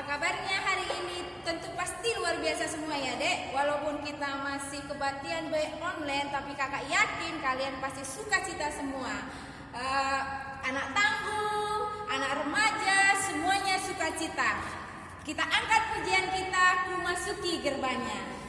Apa kabarnya hari ini? Tentu pasti luar biasa semua ya dek. Walaupun kita masih kebaktian baik online, tapi kakak yakin kalian pasti sukacita semua. Anak tanggung, anak remaja, semuanya sukacita. Kita angkat pujian kita, ku masuki gerbangnya.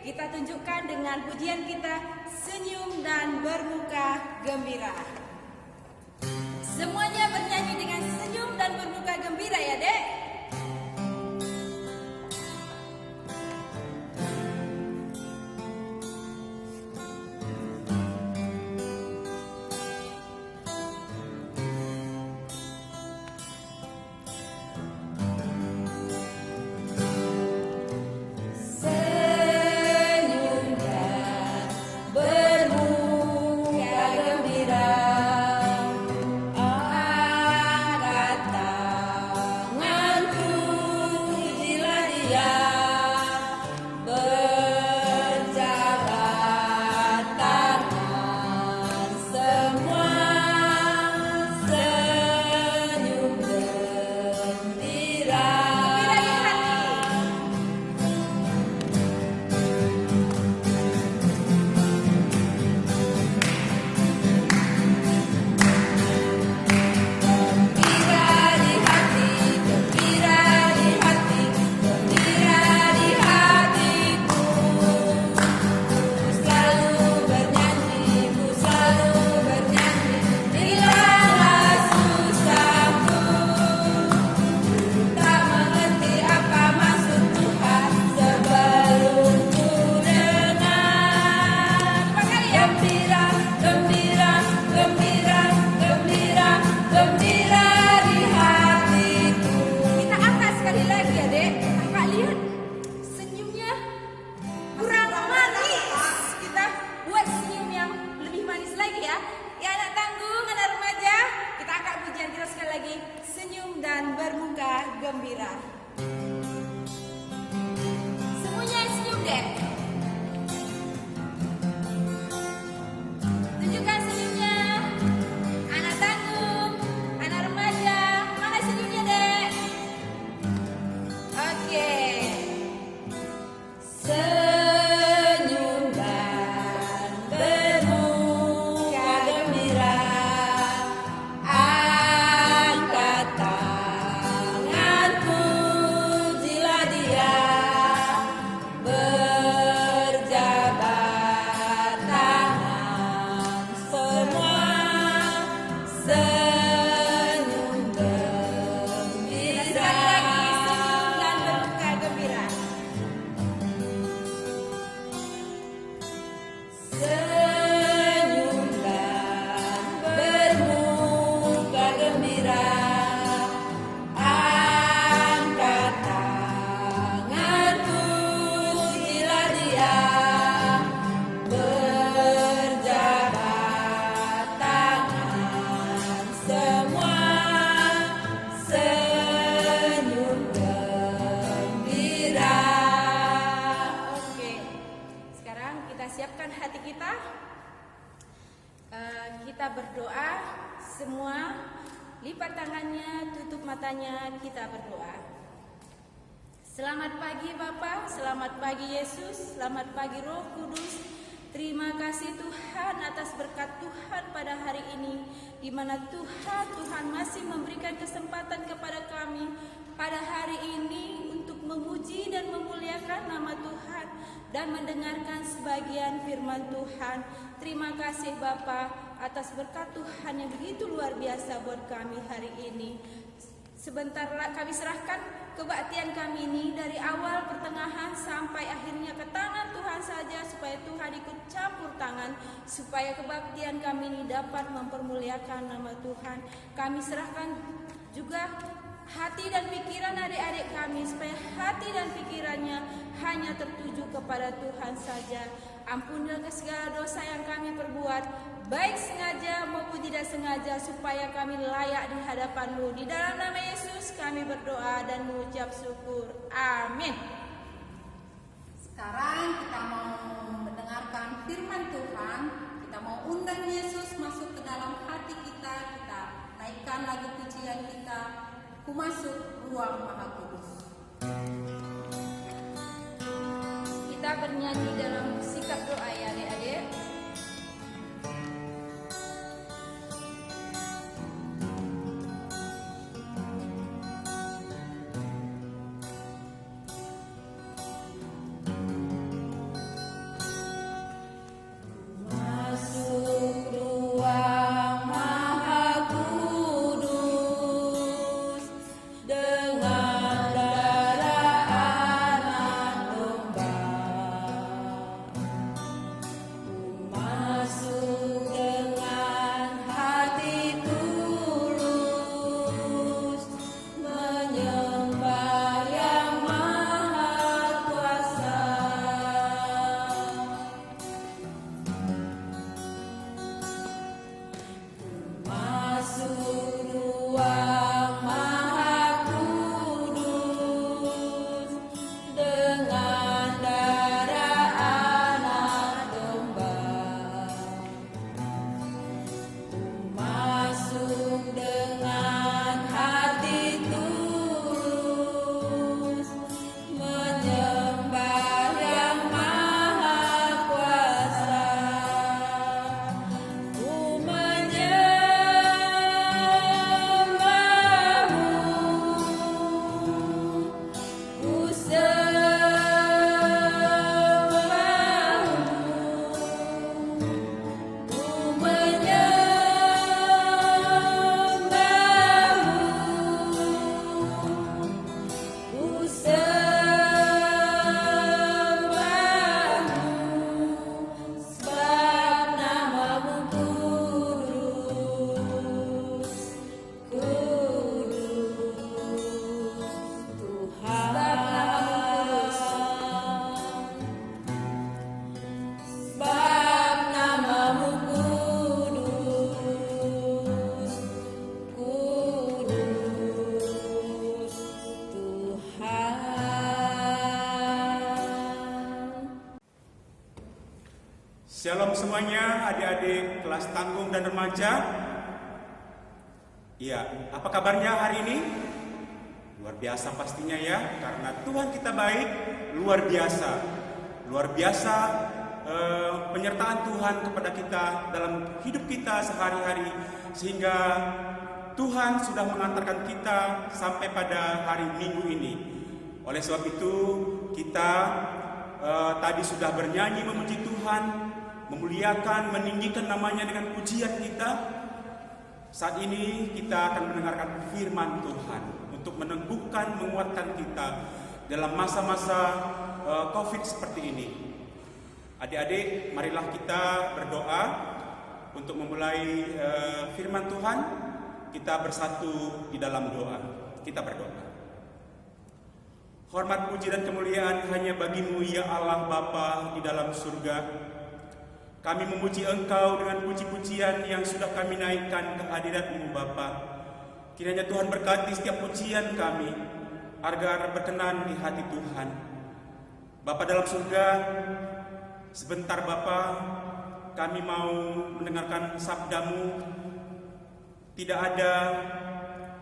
Kita tunjukkan dengan pujian kita, senyum dan bermuka gembira. Semuanya bernyanyi dengan senyum dan bermuka gembira ya dek. Senyum dan bermuka gembira. Semuanya senyum deh. Tunjukkan senyumnya. Anak tanggung, anak remaja, mana senyumnya dek? Oke. Senyum dan bermuka gembira. Tanganku kita. Kita berdoa, semua lipat tangannya, tutup matanya, kita berdoa. Selamat pagi Bapa, selamat pagi Yesus, selamat pagi Roh Kudus. Terima kasih Tuhan atas berkat Tuhan pada hari ini, di mana Tuhan masih memberikan kesempatan kepada kami pada hari ini untuk memuji dan memuliakan nama Tuhan dan mendengarkan sebagian firman Tuhan. Terima kasih Bapa atas berkat Tuhan yang begitu luar biasa buat kami hari ini. Sebentar kami serahkan kebaktian kami ini dari awal, pertengahan sampai akhirnya ke tangan Tuhan saja, supaya Tuhan ikut campur tangan, supaya kebaktian kami ini dapat mempermuliakan nama Tuhan. Kami serahkan juga hati dan pikiran adik-adik kami, supaya hati dan pikirannya hanya tertuju kepada Tuhan saja. Ampunilah segala dosa yang kami perbuat, baik sengaja maupun tidak sengaja, supaya kami layak di hadapan-Mu. Di dalam nama Yesus kami berdoa dan mengucap syukur. Amin. Sekarang kita mau mendengarkan firman Tuhan. Kita mau undang Yesus masuk ke dalam hati kita. Kita naikkan lagu pujian kita, Ku Masuk Ruang Maha Kudus. Kita bernyanyi dalam sikap doa ya adik-adik. Shalom semuanya, adik-adik kelas tanggung dan remaja. Iya, apa kabarnya hari ini? Luar biasa pastinya ya, karena Tuhan kita baik, luar biasa. Luar biasa penyertaan Tuhan kepada kita dalam hidup kita sehari-hari, sehingga Tuhan sudah mengantarkan kita sampai pada hari Minggu ini. Oleh sebab itu, kita tadi sudah bernyanyi memuji Tuhan, memuliakan, meninggikan namanya dengan pujian kita. Saat ini kita akan mendengarkan firman Tuhan untuk meneguhkan, menguatkan kita dalam masa-masa COVID seperti ini. Adik-adik, marilah kita berdoa untuk memulai firman Tuhan. Kita bersatu di dalam doa. Kita berdoa. Hormat, puji dan kemuliaan hanya bagi-Mu ya Allah Bapa di dalam surga. Kami memuji Engkau dengan puji-pujian yang sudah kami naikkan ke hadirat-Mu Bapa. Kiranya Tuhan berkati setiap pujian kami agar berkenan di hati Tuhan. Bapa dalam surga, sebentar Bapa kami mau mendengarkan sabda-Mu. Tidak ada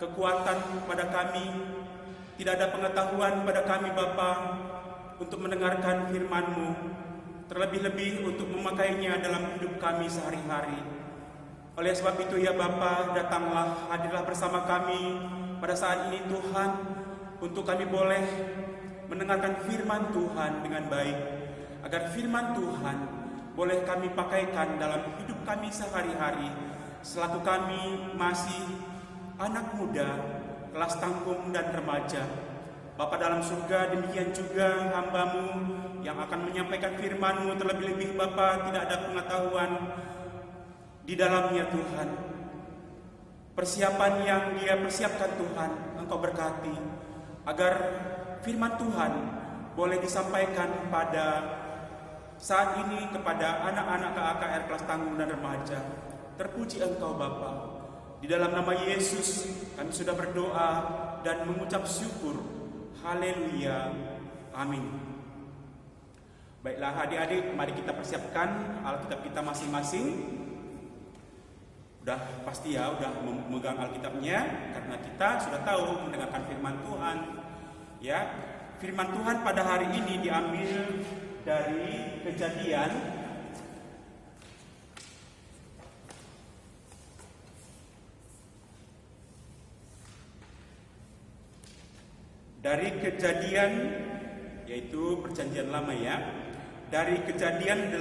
kekuatan pada kami, tidak ada pengetahuan pada kami Bapa untuk mendengarkan firman-Mu, terlebih-lebih untuk memakainya dalam hidup kami sehari-hari. Oleh sebab itu ya Bapa, datanglah, hadirlah bersama kami pada saat ini Tuhan, untuk kami boleh mendengarkan firman Tuhan dengan baik, agar firman Tuhan boleh kami pakaikan dalam hidup kami sehari-hari, selaku kami masih anak muda, kelas tanggung dan remaja. Bapa dalam surga, demikian juga hamba-Mu yang akan menyampaikan firman-Mu, terlebih-lebih Bapa tidak ada pengetahuan di dalamnya Tuhan. Persiapan yang dia persiapkan Tuhan, Engkau berkati, agar firman Tuhan boleh disampaikan pada saat ini kepada anak-anak KAKR kelas tanggung dan remaja. Terpuji Engkau Bapa. Di dalam nama Yesus kami sudah berdoa dan mengucap syukur. Haleluya. Amin. Baiklah adik-adik, mari kita persiapkan Alkitab kita masing-masing. Udah pasti ya, udah memegang Alkitabnya, karena kita sudah tahu mendengarkan firman Tuhan. Ya, firman Tuhan pada hari ini diambil dari Kejadian yaitu perjanjian lama ya, dari Kejadian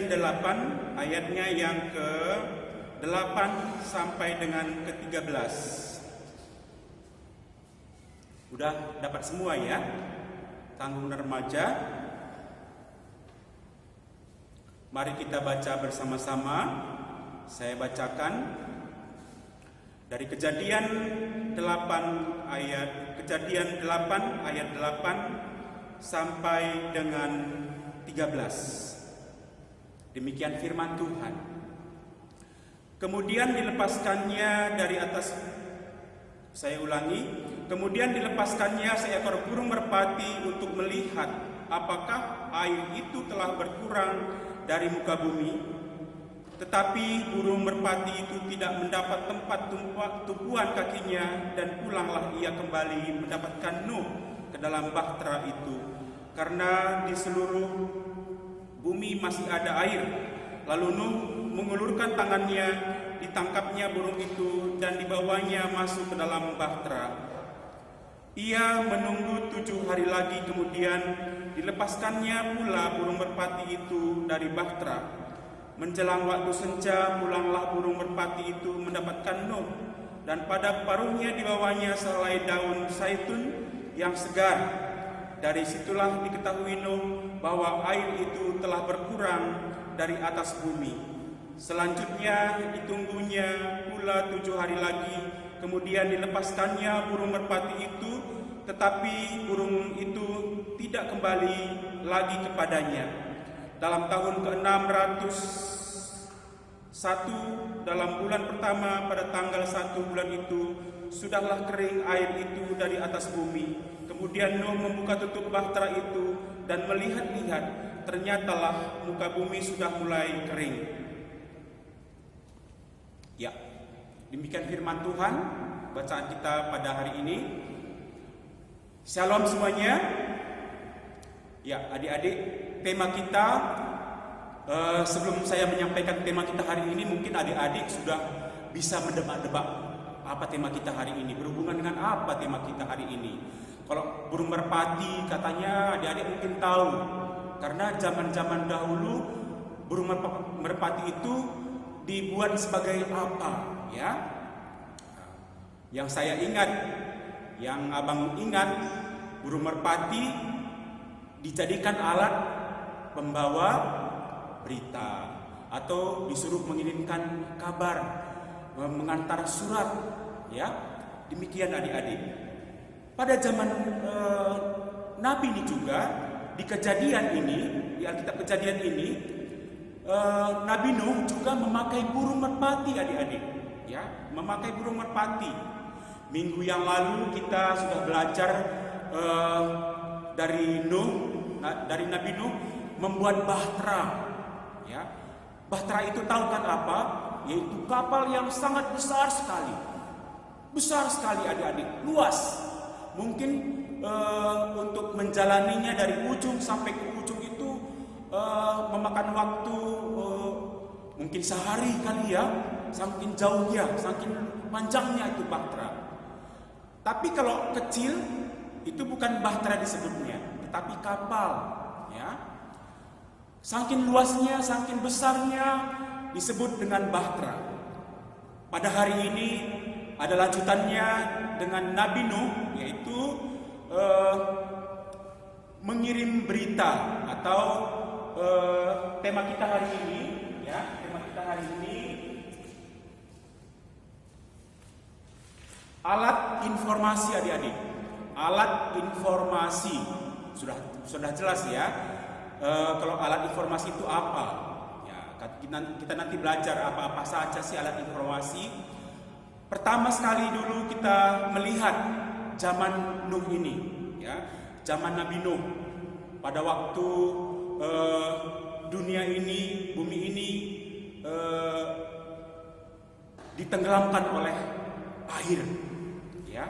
8 ayatnya yang ke-8 sampai dengan ke-13. Udah dapat semua ya, tanggung remaja? Mari kita baca bersama-sama. Saya bacakan dari Kejadian 8 ayat 8 sampai dengan 13. Demikian firman Tuhan. Kemudian dilepaskannya dari atas, saya ulangi, kemudian dilepaskannya seekor burung merpati untuk melihat apakah air itu telah berkurang dari muka bumi. Tetapi burung merpati itu tidak mendapat tempat tumpuan kakinya, dan pulanglah ia kembali mendapatkan Nuh ke dalam bahtera itu, karena di seluruh bumi masih ada air. Lalu Nuh mengulurkan tangannya, ditangkapnya burung itu dan dibawanya masuk ke dalam bahtera. Ia menunggu 7 hari lagi, kemudian dilepaskannya pula burung merpati itu dari bahtera. Menjelang waktu senja, pulanglah burung merpati itu mendapatkan Nuh, dan pada paruhnya dibawanya sehelai daun zaitun yang segar. Dari situlah diketahui Nuh bahwa air itu telah berkurang dari atas bumi. Selanjutnya ditunggunya pula 7 hari lagi, kemudian dilepaskannya burung merpati itu, tetapi burung itu tidak kembali lagi kepadanya. Dalam tahun ke-601, dalam bulan pertama pada tanggal 1 bulan itu, sudahlah kering air itu dari atas bumi. Kemudian Nuh membuka tutup bahtera itu dan melihat-lihat, ternyatalah muka bumi sudah mulai kering. Ya, demikian firman Tuhan bacaan kita pada hari ini. Shalom semuanya. Ya, adik-adik, tema kita, sebelum saya menyampaikan tema kita hari ini, mungkin adik-adik sudah bisa mendebak-debak apa tema kita hari ini, berhubungan dengan apa tema kita hari ini. Kalau burung merpati, katanya adik-adik mungkin tahu, karena zaman-zaman dahulu burung merpati itu dibuat sebagai apa ya? Yang saya ingat, yang abang ingat, burung merpati dijadikan alat pembawa berita, atau disuruh mengirimkan kabar, mengantar surat, ya. Demikian adik-adik. Pada zaman Nabi ini juga, di Kejadian ini, di Alkitab Kejadian ini, Nabi Nuh juga memakai burung merpati, adik-adik, ya, memakai burung merpati. Minggu yang lalu kita sudah belajar dari Nabi Nuh, membuat bahtera. Ya, bahtera itu tahu kan apa? Yaitu kapal yang sangat besar sekali. Besar sekali adik-adik, luas. Mungkin untuk menjalaninya dari ujung sampai ke ujung itu memakan waktu mungkin sehari kali ya, saking jauhnya, saking panjangnya itu bahtera. Tapi kalau kecil itu bukan bahtera disebutnya, tetapi kapal, ya. Saking luasnya, saking besarnya disebut dengan bahtera. Pada hari ini ada lanjutannya dengan Nabi Nuh, yaitu mengirim berita atau tema kita hari ini, ya, tema kita hari ini alat informasi adik-adik. Alat informasi sudah jelas ya. Kalau alat informasi itu apa? Ya, kita nanti belajar apa-apa saja sih alat informasi. Pertama sekali dulu kita melihat zaman Nuh ini, ya, zaman Nabi Nuh. Pada waktu dunia ini, bumi ini ditenggelamkan oleh air, ya.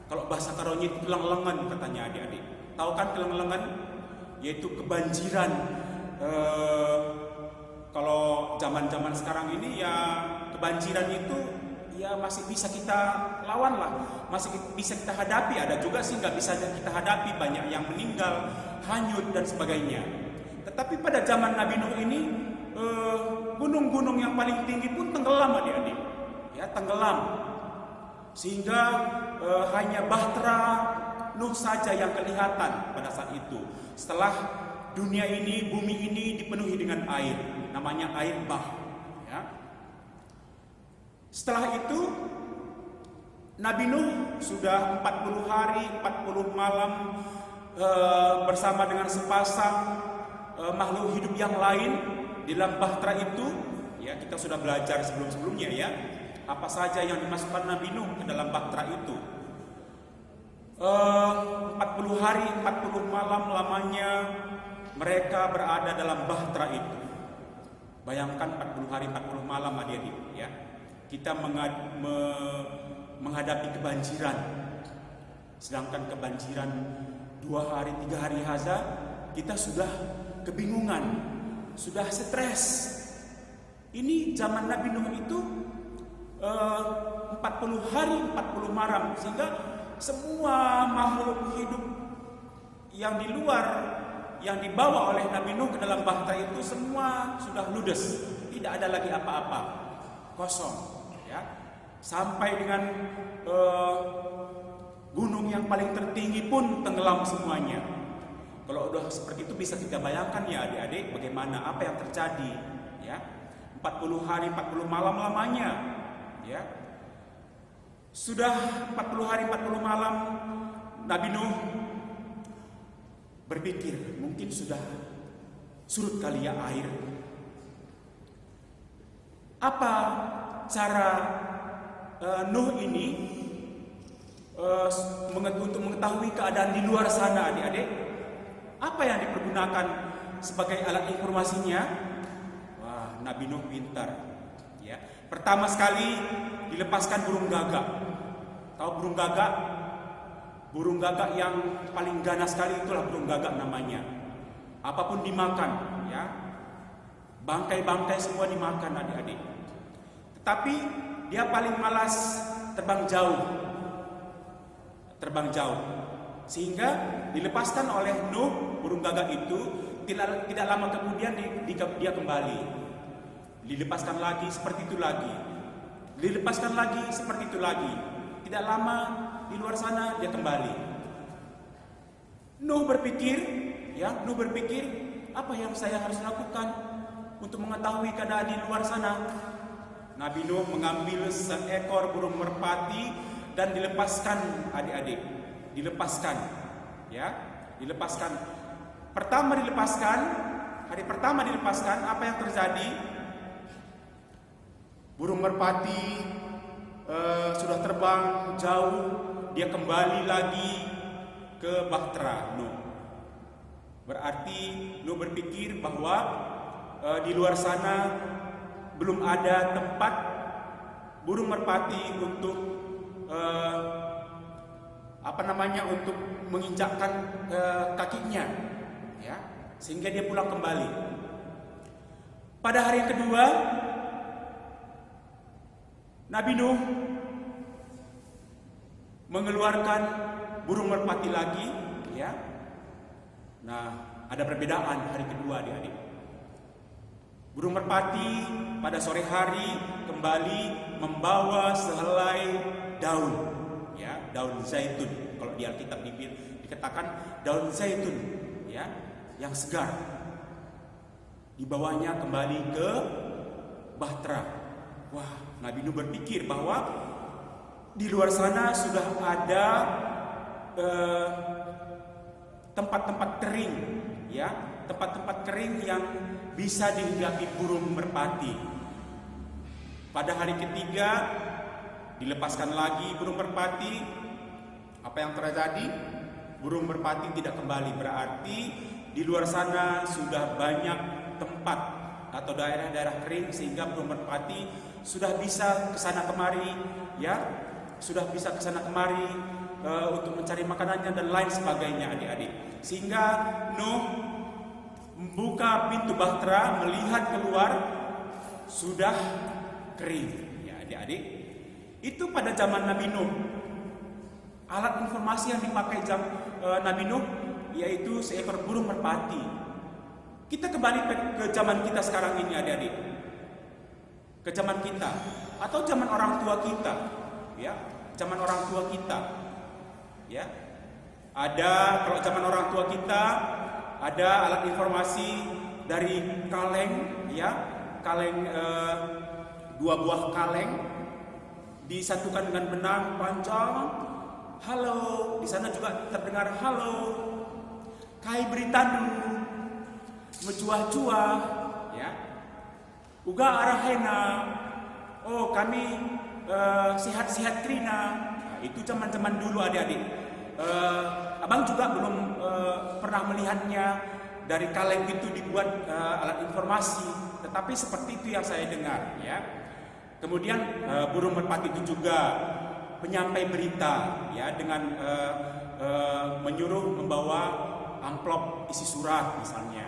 Kalau bahasa Karonya itu keleng-lengan katanya adik-adik. Tahu kan keleng-lengan? Yaitu kebanjiran. Kalau zaman-zaman sekarang ini ya kebanjiran itu ya masih bisa kita lawan lah, masih bisa kita hadapi. Ada juga sih nggak bisa kita hadapi, banyak yang meninggal, hanyut dan sebagainya. Tetapi pada zaman Nabi Nuh ini gunung-gunung yang paling tinggi pun tenggelam adik-adik, ya, tenggelam. Sehingga hanya bahtera Nuh saja yang kelihatan pada saat itu. Setelah dunia ini, bumi ini dipenuhi dengan air, namanya air bah. Ya. Setelah itu Nabi Nuh sudah 40 hari, 40 malam bersama dengan sepasang makhluk hidup yang lain di dalam bahtera itu. Ya, kita sudah belajar sebelum-sebelumnya ya. Apa saja yang dimasukkan Nabi Nuh ke dalam bahtera itu. 40 hari, 40 malam lamanya mereka berada dalam bahtera itu. Bayangkan 40 hari, 40 malam adik-adik, ya. Kita menghadapi kebanjiran. Sedangkan kebanjiran 2 hari, 3 hari saja kita sudah kebingungan, sudah stres. Ini zaman Nabi Nuh itu 40 hari 40 malam, sehingga semua makhluk hidup yang di luar yang dibawa oleh Nabi Nuh ke dalam bahtera itu semua sudah ludes, tidak ada lagi apa-apa, kosong, ya. Sampai dengan gunung yang paling tertinggi pun tenggelam semuanya. Kalau udah seperti itu bisa kita bayangkan ya adik-adik bagaimana apa yang terjadi, ya. 40 hari 40 malam lamanya. Ya, sudah 40 hari 40 malam Nabi Nuh berpikir mungkin sudah surut kali ya air. Apa cara Nuh ini untuk mengetahui keadaan di luar sana adik-adik? Apa yang dipergunakan sebagai alat informasinya? Wah, Nabi Nuh pintar. Ya. Pertama sekali dilepaskan burung gagak. Tahu burung gagak? Burung gagak yang paling ganas sekali itulah burung gagak namanya. Apapun dimakan, ya. Bangkai-bangkai semua dimakan adik-adik. Tetapi dia paling malas terbang jauh. Terbang jauh. Sehingga dilepaskan oleh Nuh burung gagak itu, tidak lama kemudian dia kembali. Dilepaskan lagi seperti itu lagi. Dilepaskan lagi seperti itu lagi. Tidak lama di luar sana dia kembali. Nuh berpikir, apa yang saya harus lakukan untuk mengetahui keadaan di luar sana? Nabi Nuh mengambil seekor burung merpati dan dilepaskan adik-adik. Dilepaskan, ya, dilepaskan. Hari pertama dilepaskan, apa yang terjadi? Burung merpati sudah terbang jauh, dia kembali lagi ke bahtera Nuh. Berarti Nuh berpikir bahwa di luar sana belum ada tempat burung merpati untuk untuk menginjakkan kakinya, ya, sehingga dia pulang kembali. Pada hari yang kedua, Nabi Nuh mengeluarkan burung merpati lagi, ya. Nah, ada perbedaan hari kedua, adik-adik. Burung merpati pada sore hari kembali membawa sehelai daun, ya, daun zaitun. Kalau di Alkitab dikatakan daun zaitun, ya, yang segar. Dibawanya kembali ke bahtera. Wah, Nabi Nuh berpikir bahwa di luar sana sudah ada tempat-tempat kering, ya, tempat-tempat kering yang bisa dihinggapi burung merpati. Pada hari ketiga dilepaskan lagi burung merpati. Apa yang terjadi? Burung merpati tidak kembali. Berarti di luar sana sudah banyak tempat atau daerah-daerah kering sehingga burung merpati sudah bisa kesana kemari, ya, sudah bisa kesana kemari untuk mencari makanannya dan lain sebagainya, adik-adik. Sehingga Nuh membuka pintu bahtera, melihat keluar sudah kering, ya, adik-adik. Itu pada zaman Nabi Nuh. Alat informasi yang dipakai Nabi Nuh yaitu seekor burung merpati. Kita kembali ke zaman kita sekarang ini, adik-adik. Ke zaman kita atau zaman orang tua kita, ya, zaman orang tua kita, ya. Ada, kalau zaman orang tua kita ada alat informasi dari kaleng, ya, kaleng, 2 buah kaleng disatukan dengan benang panjang. Halo, di sana juga terdengar halo. Kai beritanu, mencuah-cuah, ya. Uga arahena. Oh, kami sehat-sehat Trina. Nah, itu zaman-zaman dulu, adik-adik. Abang juga belum pernah melihatnya dari kaleng itu dibuat alat informasi, tetapi seperti itu yang saya dengar, ya. Kemudian burung merpati itu juga penyampai berita, ya, dengan menyuruh membawa amplop isi surat misalnya.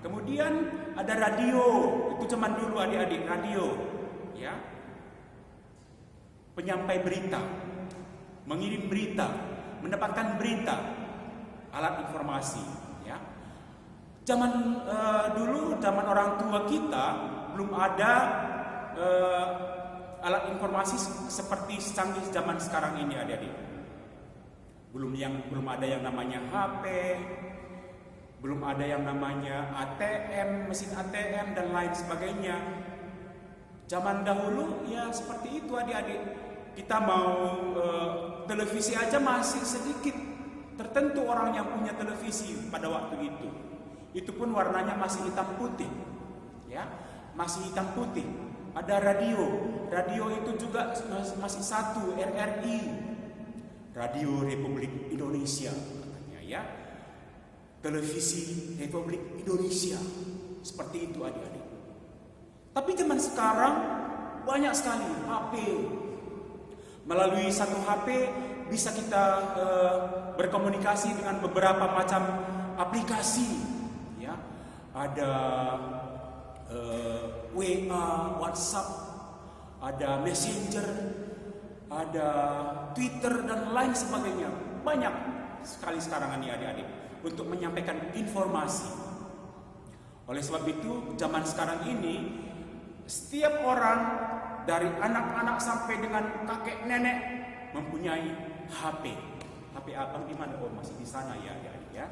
Kemudian ada radio, itu zaman dulu, adik-adik, radio, ya. Penyampai berita, mengirim berita, mendapatkan berita, alat informasi, ya. Zaman dulu, zaman orang tua kita belum ada alat informasi seperti secanggih zaman sekarang ini, adik-adik. Belum ada yang namanya HP, belum ada yang namanya ATM, mesin ATM dan lain sebagainya. Zaman dahulu ya seperti itu, adik-adik. Kita mau televisi aja masih sedikit. Tertentu orang yang punya televisi pada waktu itu. Itu pun warnanya masih hitam putih, ya, masih hitam putih. Ada radio, radio itu juga masih satu, RRI, Radio Republik Indonesia, katanya, ya. Televisi Republik Indonesia, seperti itu, adik-adik. Tapi zaman sekarang banyak sekali HP. Melalui satu HP bisa kita berkomunikasi dengan beberapa macam aplikasi, ya. Ada WA, WhatsApp, ada Messenger, ada Twitter dan lain sebagainya. Banyak sekali sekarang ini, adik-adik, untuk menyampaikan informasi. Oleh sebab itu, zaman sekarang ini setiap orang dari anak-anak sampai dengan kakek nenek mempunyai HP. HP abang di mana? Oh, masih di sana, ya, adik-adik, ya.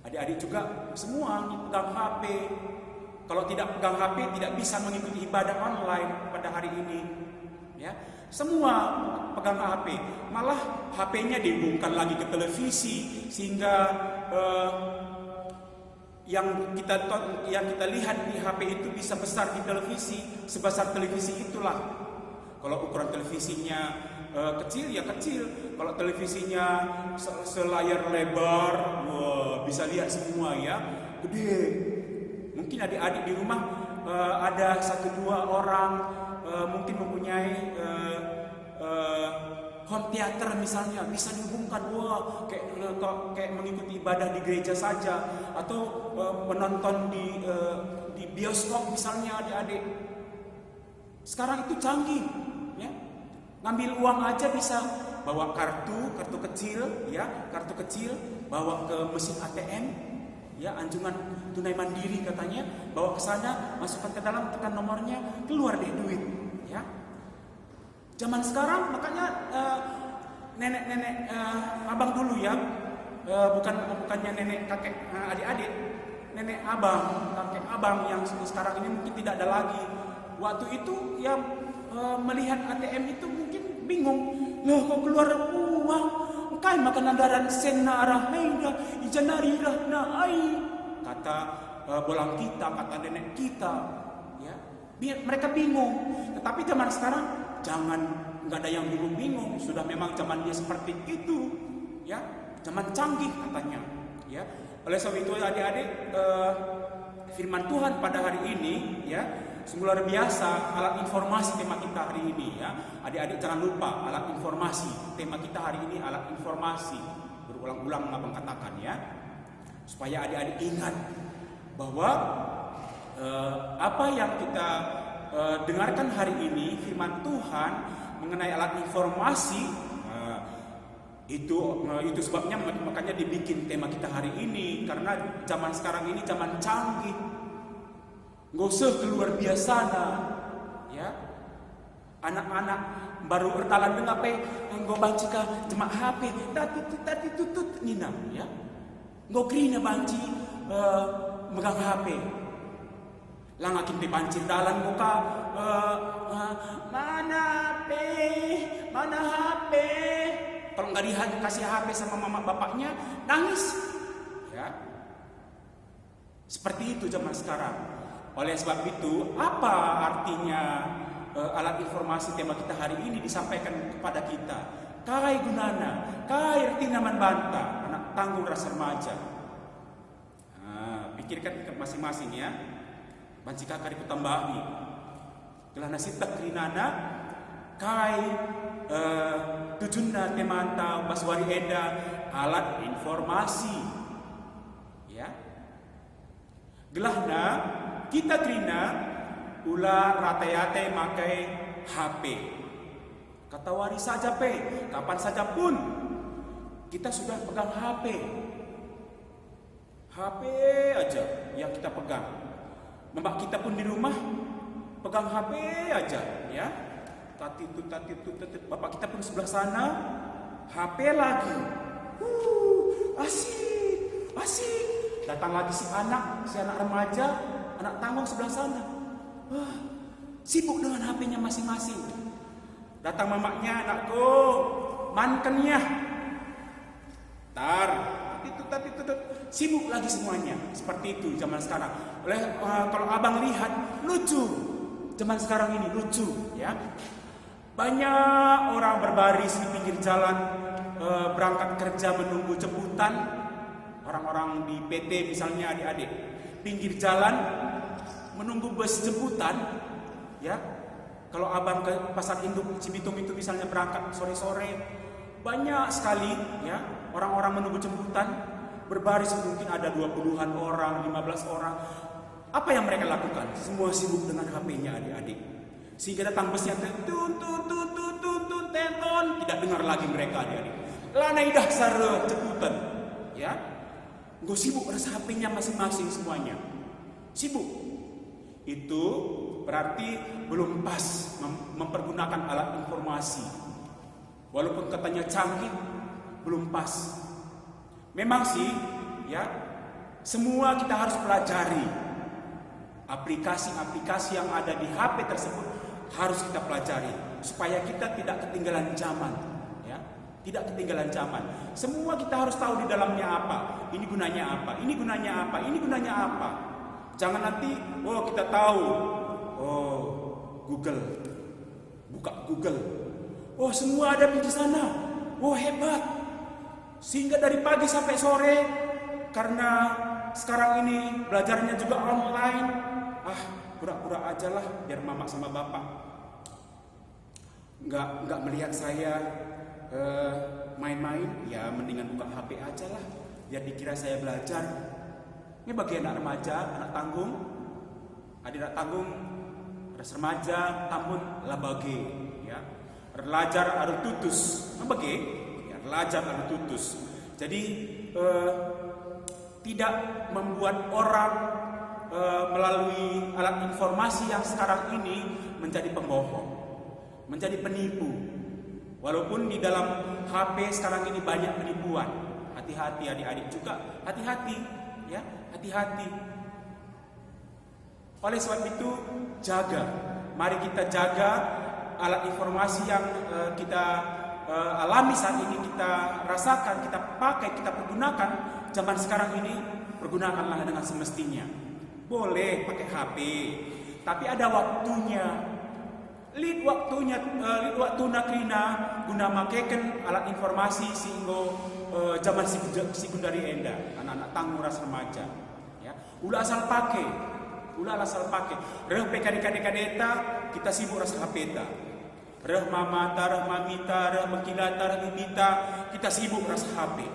Adik-adik juga semua pegang HP. Kalau tidak pegang HP tidak bisa mengikuti ibadah online pada hari ini, ya. Semua pegang HP. Malah HP-nya dihubungkan lagi ke televisi sehingga yang kita lihat di HP itu bisa besar di televisi, sebesar televisi itulah. Kalau ukuran televisinya kecil ya kecil. Kalau televisinya selayar lebar, wah, bisa lihat semua ya, gede. Mungkin adik-adik di rumah ada 1-2 orang mungkin mempunyai home theater misalnya, bisa dihubungkan, wah kayak mengikuti ibadah di gereja saja, atau menonton di bioskop misalnya adik-adik. Sekarang itu canggih, ya. Ngambil uang aja bisa, bawa kartu kecil, ya, kartu kecil, bawa ke mesin ATM, ya, anjungan tunai mandiri katanya, bawa ke sana, masukkan ke dalam, tekan nomornya, keluar deh duit, ya. Zaman sekarang makanya nenek-nenek abang dulu ya, bukannya nenek kakek adik-adik, nenek abang, kakek abang yang sekarang ini mungkin tidak ada lagi. Waktu itu yang melihat ATM itu mungkin bingung, loh kok keluar uang, kai makan andaran sena arahaida ijanarira naai, kata bolang kita, kata nenek kita, ya. Mereka bingung. Tetapi zaman sekarang nggak ada yang bingung, sudah memang zaman dia seperti itu, ya, zaman canggih katanya, ya. Oleh sebab itu adik-adik, firman Tuhan pada hari ini, ya, sungguh luar biasa. Alat informasi tema kita hari ini, ya, adik-adik jangan lupa alat informasi. Tema kita hari ini alat informasi, berulang-ulang abang katakan, ya, supaya adik-adik ingat bahwa apa yang kita dengarkan hari ini, firman Tuhan mengenai alat informasi, itu sebabnya makanya dibikin tema kita hari ini, karena zaman sekarang ini zaman canggih, nggak usah keluar biasa, ya. Anak-anak baru bertalan dengan apa, nggak bancika cuma HP, tadi tutut nina, ya, nggak krina banci megang HP. Langakin dipancir dalan muka, mana HP. Kalau nggak dikasih HP sama mama bapaknya, nangis, ya. Seperti itu zaman sekarang. Oleh sebab itu, apa artinya alat informasi tema kita hari ini disampaikan kepada kita? Kai gunana, kai artinya manbanta, anak tanggung rasa remaja. Pikirkan ke masing-masing, ya. Banci kakak tambahi gelana sita krinana kai tujunna temanta baswari eda alat informasi, ya. Gelahna kita krina ula rata-yate makai HP. Kata wari saja pe, kapan saja pun kita sudah pegang HP. HP aja yang kita pegang. Mbak kita pun di rumah pegang HP aja, ya. Tati tu, bapak kita pun sebelah sana HP lagi. Asik. Datang lagi si anak remaja, anak tanggung sebelah sana. Sibuk dengan HP-nya masing-masing. Datang mamaknya, anakku, mankennya. Tati tu, sibuk lagi semuanya. Seperti itu zaman sekarang. Kalau abang lihat, lucu. Zaman sekarang ini lucu, ya. Banyak orang berbaris di pinggir jalan, berangkat kerja menunggu jemputan. Orang-orang di PT misalnya adik-adik, pinggir jalan menunggu bus jemputan, ya. Kalau abang ke pasar induk Cibitung itu misalnya berangkat sore-sore, banyak sekali, ya, orang-orang menunggu jemputan, berbaris mungkin ada 20-an orang, 15 orang. Apa yang mereka lakukan? Semua sibuk dengan HP-nya adik-adik. Sehingga datang busnya tenton, tidak dengar lagi mereka adik-adik. Lanai dah sare jemputan, ya. Gue sibuk rasa HP-nya masing-masing semuanya. Sibuk. Itu berarti belum pas mempergunakan alat informasi. Walaupun katanya canggih, belum pas. Memang sih, ya, semua kita harus pelajari. Aplikasi-aplikasi yang ada di HP tersebut harus kita pelajari supaya kita tidak ketinggalan zaman, ya. Tidak ketinggalan zaman. Semua kita harus tahu di dalamnya apa. Ini gunanya apa? Ini gunanya apa? Ini gunanya apa? Jangan nanti, kita tahu. Google. Buka Google. Semua ada di sana. Hebat. Sehingga dari pagi sampai sore karena sekarang ini belajarnya juga online, pura-pura aja lah biar mama sama bapak nggak melihat saya main-main, ya mendingan buka HP aja lah biar dikira saya belajar. Ini bagi anak remaja, anak tanggung, anak tanggung, ras remaja, tambun labage, ya, relajar aru tutus, bagi, ya, relajar aru tutus. Jadi tidak membuat orang melalui alat informasi yang sekarang ini menjadi pembohong, menjadi penipu. Walaupun di dalam HP sekarang ini banyak penipuan. Hati-hati adik-adik juga, hati-hati, ya, hati-hati. Oleh sebab itu jaga, mari kita jaga alat informasi yang kita alami saat ini, kita rasakan, kita pakai, kita pergunakan zaman sekarang ini, pergunakanlah dengan semestinya. Boleh pakai HP, tapi ada waktunya. Lid waktu nakrina guna makeken alat informasi sehingga zaman sekundari enda, anak-anak tanggung ras remaja, ya. Ula asal pakai. Reh PKD-kadeta kita sibuk ras HP ta. Reh mamata, reh mamita, reh mengkilata, reh bibita, kita sibuk ras HP.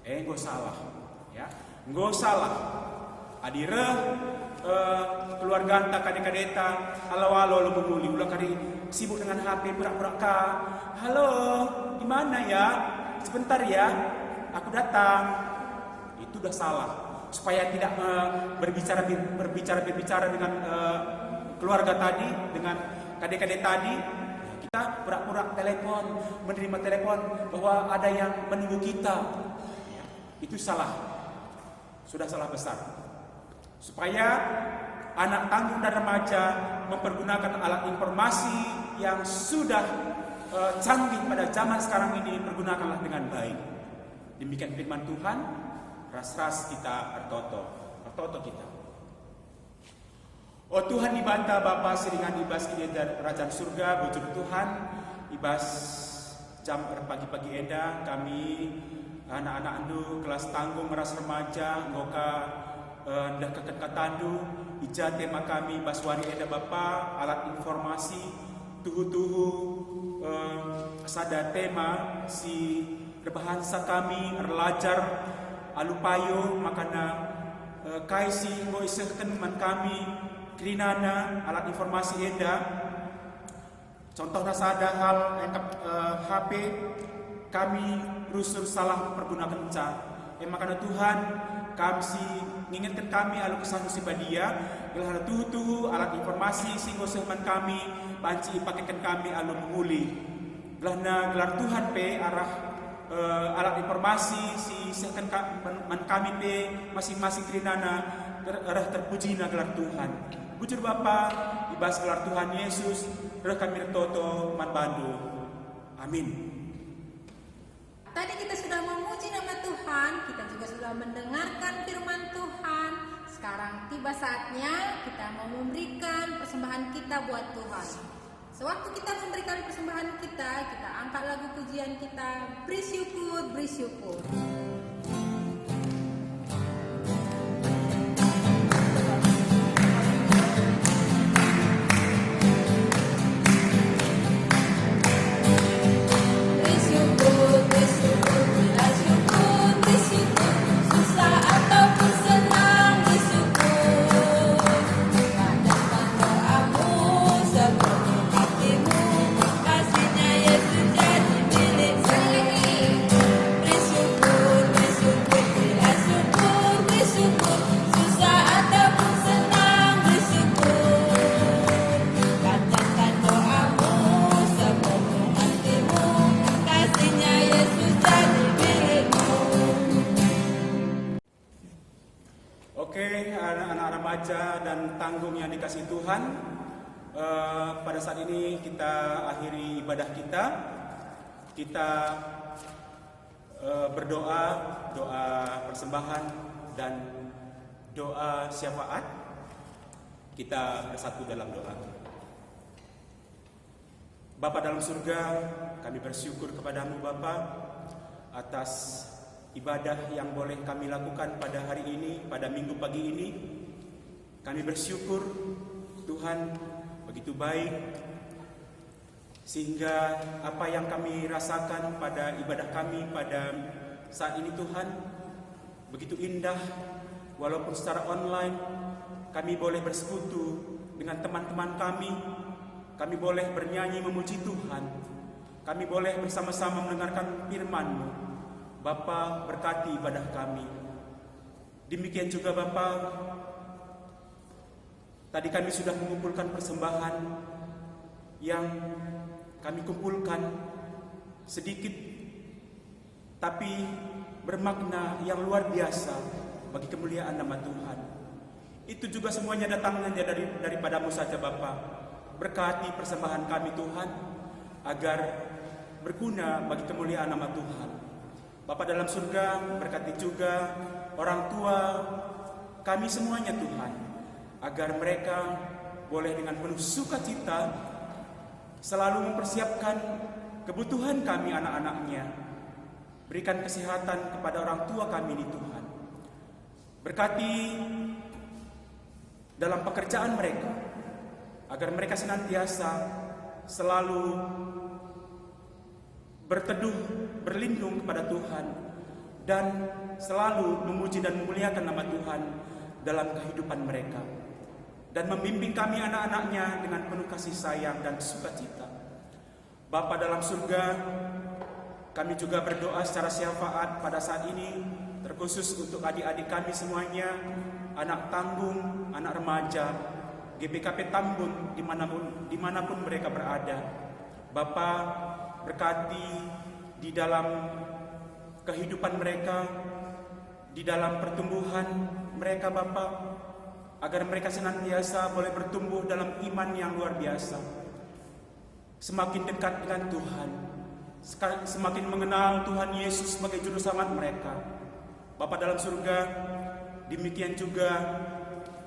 Nggak salah, ya. Nggak salah. Adire keluarga anta kadek-kadeta halo lo bumuli ulah kali sibuk dengan HP pura-pura ka. Halo, di mana ya? Sebentar ya, aku datang. Itu udah salah. Supaya tidak berbicara dengan keluarga tadi, dengan kadek-kadek tadi, kita pura-pura telepon, menerima telepon bahwa ada yang menunggu kita. Itu salah. Sudah salah besar. Supaya anak tanggung dan remaja mempergunakan alat informasi yang sudah canggih pada zaman sekarang ini, pergunakanlah dengan baik. Demikian firman Tuhan, ras-ras kita ertoto kita. Oh Tuhan, dibantah Bapa seringan ibas ini dari kerajaan surga, bujur Tuhan, ibas jam pagi-pagi eda, kami anak-anak andu kelas tanggung ras remaja, ngoka ndah kekatandu ija tema kami baswari eda Bapa alat informasi tuhu sada tema si berbahasa kami erlajar alupayo makana kaisi ngo isehken man kami krinana alat informasi eda contohnya sada hal HP kami rusur salah pergunakan makana Tuhan kami si ngingetkan kami alu kesan sibadia gelar tuhu alat informasi singgo sehman kami banci pakaikan kami alu menguli gelar Tuhan pe arah alat informasi si sehkan man kami pe masing-masing krinana arah terpuji na gelar Tuhan bujur Bapa ibas gelar Tuhan Yesus arah kami toto man bandu amin. Tadi kita sudah memuji nama Tuhan, kita juga sudah mendengarkan firman Tuhan. Sekarang tiba saatnya kita mau memberikan persembahan kita buat Tuhan. Sewaktu kita memberikan persembahan kita angkat lagu pujian kita, bersyukur, bersyukur. Dan tanggung yang dikasih Tuhan, pada saat ini kita akhiri ibadah kita berdoa, doa persembahan dan doa syafaat. Kita bersatu dalam doa. Bapa dalam surga, kami bersyukur kepadamu Bapa atas ibadah yang boleh kami lakukan pada hari ini, pada minggu pagi ini. Kami bersyukur Tuhan begitu baik, sehingga apa yang kami rasakan pada ibadah kami pada saat ini Tuhan begitu indah. Walaupun secara online kami boleh bersekutu dengan teman-teman kami boleh bernyanyi memuji Tuhan, kami boleh bersama-sama mendengarkan firman-Mu. Bapa, berkati ibadah kami. Demikian juga Bapa, tadi kami sudah mengumpulkan persembahan yang kami kumpulkan sedikit tapi bermakna yang luar biasa bagi kemuliaan nama Tuhan. Itu juga semuanya datangnya daripada-Mu saja Bapa. Berkati persembahan kami Tuhan, agar berguna bagi kemuliaan nama Tuhan. Bapa dalam surga, berkati juga orang tua kami semuanya Tuhan, agar mereka boleh dengan penuh sukacita selalu mempersiapkan kebutuhan kami anak-anaknya. Berikan kesehatan kepada orang tua kami ini Tuhan. Berkati dalam pekerjaan mereka, agar mereka senantiasa selalu berteduh, berlindung kepada Tuhan, dan selalu memuji dan memuliakan nama Tuhan dalam kehidupan mereka, dan membimbing kami anak-anaknya dengan penuh kasih sayang dan sukacita. Bapa dalam surga, kami juga berdoa secara syafaat pada saat ini, terkhusus untuk adik-adik kami semuanya, anak tanggung, anak remaja, GPKP Tambun, dimanapun mereka berada. Bapa, berkati di dalam kehidupan mereka, di dalam pertumbuhan mereka Bapa, agar mereka senantiasa boleh bertumbuh dalam iman yang luar biasa, semakin dekat dengan Tuhan, semakin mengenal Tuhan Yesus sebagai juru selamat mereka. Bapa dalam surga, demikian juga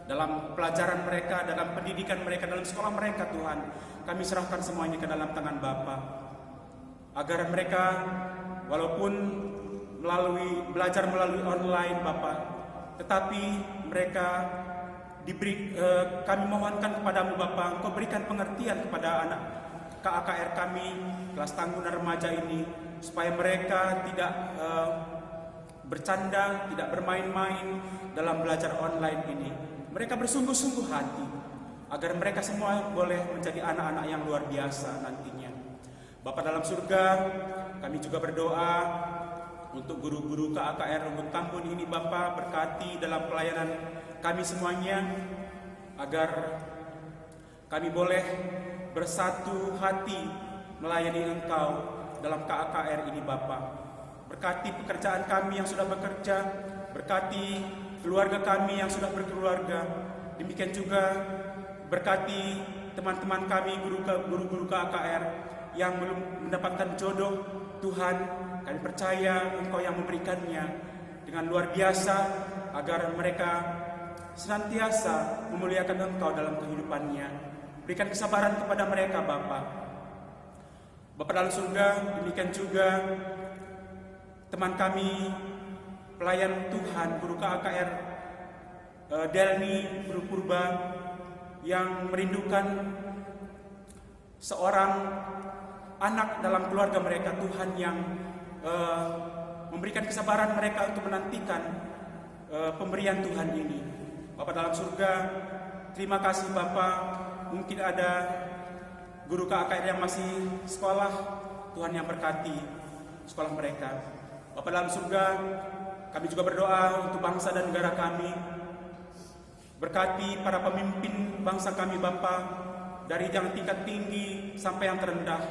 dalam pelajaran mereka, dalam pendidikan mereka, dalam sekolah mereka Tuhan, kami serahkan semuanya ke dalam tangan Bapa, agar mereka walaupun belajar melalui online Bapa, tetapi mereka kami mohonkan kepadamu Bapa, Engkau berikan pengertian kepada anak KAKR kami, kelas tangguh dan remaja ini, supaya mereka tidak bercanda, tidak bermain-main dalam belajar online ini. Mereka bersungguh-sungguh hati, agar mereka semua boleh menjadi anak-anak yang luar biasa nantinya. Bapa dalam surga, kami juga berdoa untuk guru-guru KAKR Rungkut Tambun ini Bapa, berkati dalam pelayanan kami semuanya, agar kami boleh bersatu hati melayani Engkau dalam KAKR ini Bapa. Berkati pekerjaan kami yang sudah bekerja, berkati keluarga kami yang sudah berkeluarga. Demikian juga berkati teman-teman kami, guru-guru KAKR yang belum mendapatkan jodoh. Tuhan, kami percaya Engkau yang memberikannya dengan luar biasa, agar mereka senantiasa memuliakan Engkau dalam kehidupannya. Berikan kesabaran kepada mereka Bapa. Bapa dalam surga, demikian juga teman kami, pelayan Tuhan, guru KAKR Delni, guru Purba, yang merindukan seorang anak dalam keluarga mereka, Tuhan yang memberikan kesabaran mereka untuk menantikan pemberian Tuhan ini. Bapa dalam surga, terima kasih Bapa. Mungkin ada guru KAKR yang masih sekolah, Tuhan yang berkati sekolah mereka. Bapa dalam surga, kami juga berdoa untuk bangsa dan negara kami. Berkati para pemimpin bangsa kami Bapa, dari yang tingkat tinggi sampai yang terendah,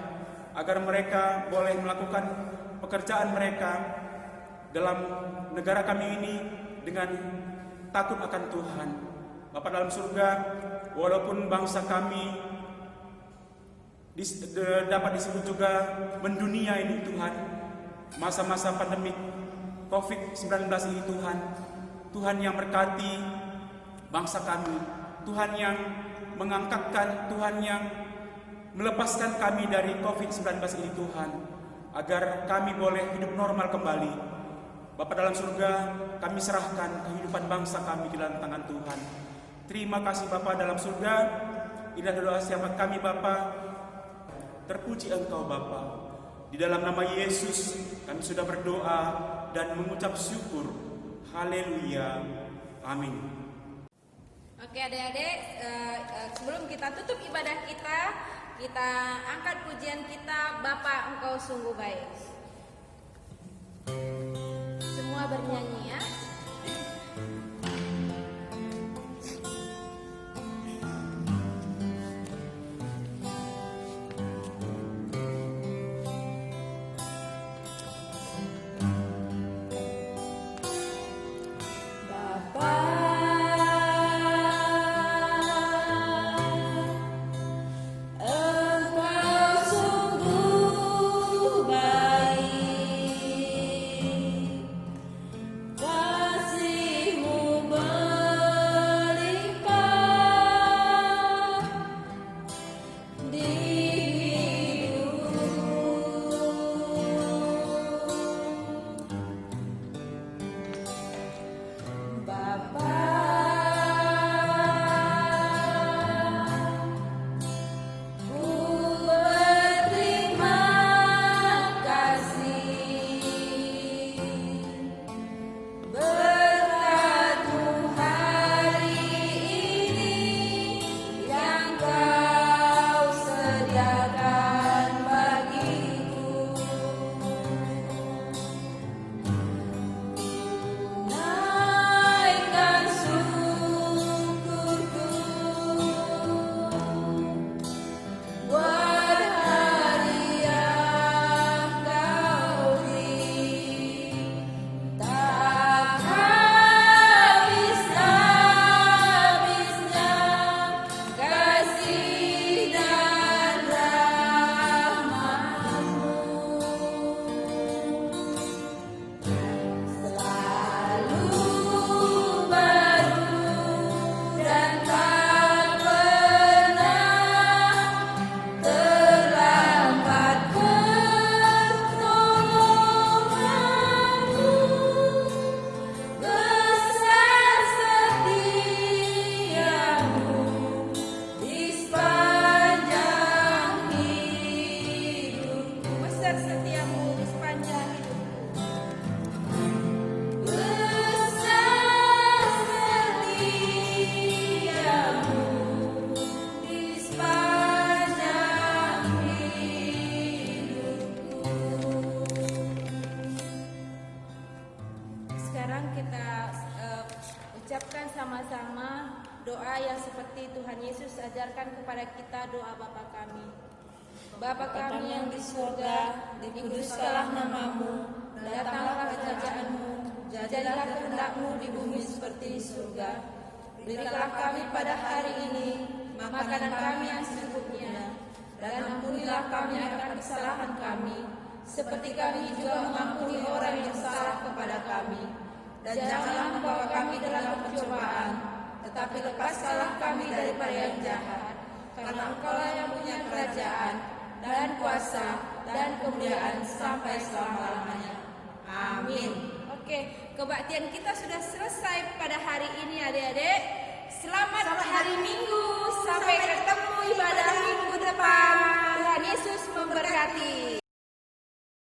agar mereka boleh melakukan pekerjaan mereka dalam negara kami ini dengan takut akan Tuhan. Bapa dalam surga, walaupun bangsa kami dapat disebut juga mendunia ini Tuhan, masa-masa pandemik COVID-19 ini Tuhan yang berkati bangsa kami, Tuhan yang mengangkatkan, Tuhan yang melepaskan kami dari COVID-19 ini Tuhan, agar kami boleh hidup normal kembali. Bapa dalam surga, kami serahkan kehidupan bangsa kami ke dalam tangan Tuhan. Terima kasih Bapa dalam surga. Inilah doa syafaat kami Bapa. Terpuji Engkau Bapa. Di dalam nama Yesus kami sudah berdoa dan mengucap syukur. Haleluya. Amin. Oke adik-adik, sebelum kita tutup ibadah kita angkat pujian kita, Bapa Engkau sungguh baik. Semua bernyanyi ya. Sama-sama doa yang seperti Tuhan Yesus ajarkan kepada kita, doa Bapa kami. Bapa kami yang di surga, dikuduskanlah namamu, datanglah kerajaanmu, jadilah kehendak-Mu di bumi seperti di surga. Berikanlah kami pada hari ini makanan kami yang secukupnya, dan ampunilah kami akan kesalahan kami, seperti kami juga mengampuni orang yang salah kepada kami. Dan janganlah membawa kami dalam pencobaan, tetapi lepaskanlah kami daripada yang jahat. Karena Engkau-lah yang punya kerajaan, dan kuasa, dan kemuliaan sampai selama-lamanya. Amin. Oke, kebaktian kita sudah selesai pada hari ini adik-adik. Selamat hari Minggu.